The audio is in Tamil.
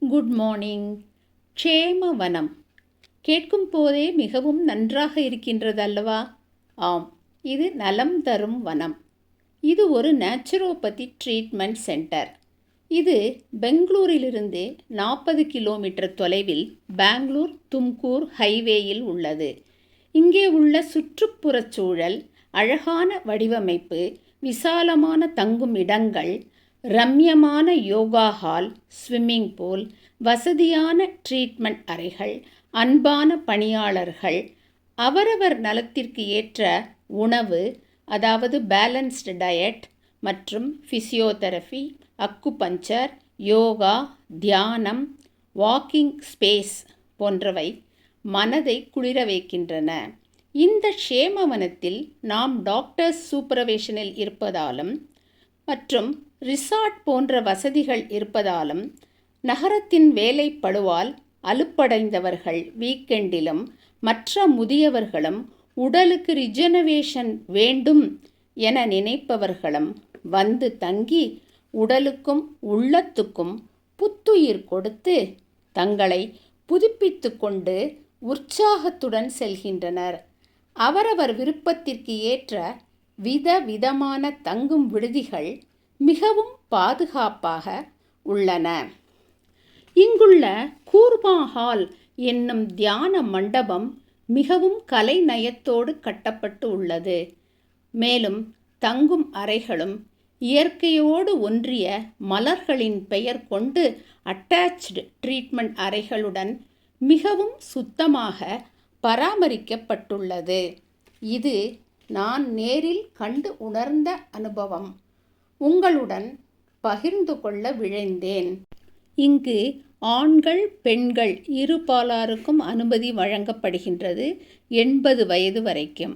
Good morning. க்ஷேமவனம் கேட்கும் போதே மிகவும் நன்றாக இருக்கின்றது அல்லவா? ஆம், இது நலம் தரும் வனம். இது ஒரு நேச்சுரோபதி ட்ரீட்மெண்ட் சென்டர். இது பெங்களூரிலிருந்து 40 கிலோமீட்டர் தொலைவில் பெங்களூர் தும்கூர் ஹைவேயில் உள்ளது. இங்கே உள்ள சுற்றுப்புறச் சூழல், அழகான வடிவமைப்பு, விசாலமான தங்கும் இடங்கள், ரம்யமான யோகா ஹால், ஸ்விம்மிங் பூல், வசதியான ட்ரீட்மெண்ட் அறைகள், அன்பான பணியாளர்கள், அவரவர் நலத்திற்கு ஏற்ற உணவு, அதாவது பேலன்ஸ்டு டயட் மற்றும் ஃபிசியோதெரபி, அக்குபஞ்சர், யோகா, தியானம், வாக்கிங் ஸ்பேஸ் போன்றவை மனதை குளிர வைக்கின்றன. இந்த க்ஷேமவனத்தில் நாம் டாக்டர்ஸ் சூப்பர்விஷனில் இருப்பதாலும் மற்றும் ரிசார்ட் போன்ற வசதிகள் இருப்பதாலும் நகரத்தின் வேலைப்பளுவால் அலுப்படைந்தவர்கள் வீக்கெண்டிலும் மற்ற முதியவர்களும் உடலுக்கு ரிஜெனவேஷன் வேண்டும் என நினைப்பவர்களும் வந்து தங்கி உடலுக்கும் உள்ளத்துக்கும் புத்துயிர் கொடுத்து தங்களை புதுப்பித்து கொண்டு உற்சாகத்துடன் செல்கின்றனர். அவரவர் விருப்பத்திற்கு ஏற்ற விதவிதமான தங்கும் விடுதிகள் மிகவும் பாதுகாப்பாக உள்ளன. இங்குள்ள கூர்மா ஹால் என்னும் தியான மண்டபம் மிகவும் கலைநயத்தோடு கட்டப்பட்டு உள்ளது. மேலும் தங்கும் அறைகளும் இயற்கையோடு ஒன்றிய மலர்களின் பெயர் கொண்டு அட்டாச்டு ட்ரீட்மெண்ட் அறைகளுடன் மிகவும் சுத்தமாக பராமரிக்கப்பட்டுள்ளது. இது நான் நேரில் கண்டு உணர்ந்த அனுபவம். உங்களுடன் பகிர்ந்து கொள்ள விழைந்தேன். இங்கு ஆண்கள் பெண்கள் இருபாலாருக்கும் அனுமதி வழங்கப்படுகின்றது, 80 வயது வரைக்கும்.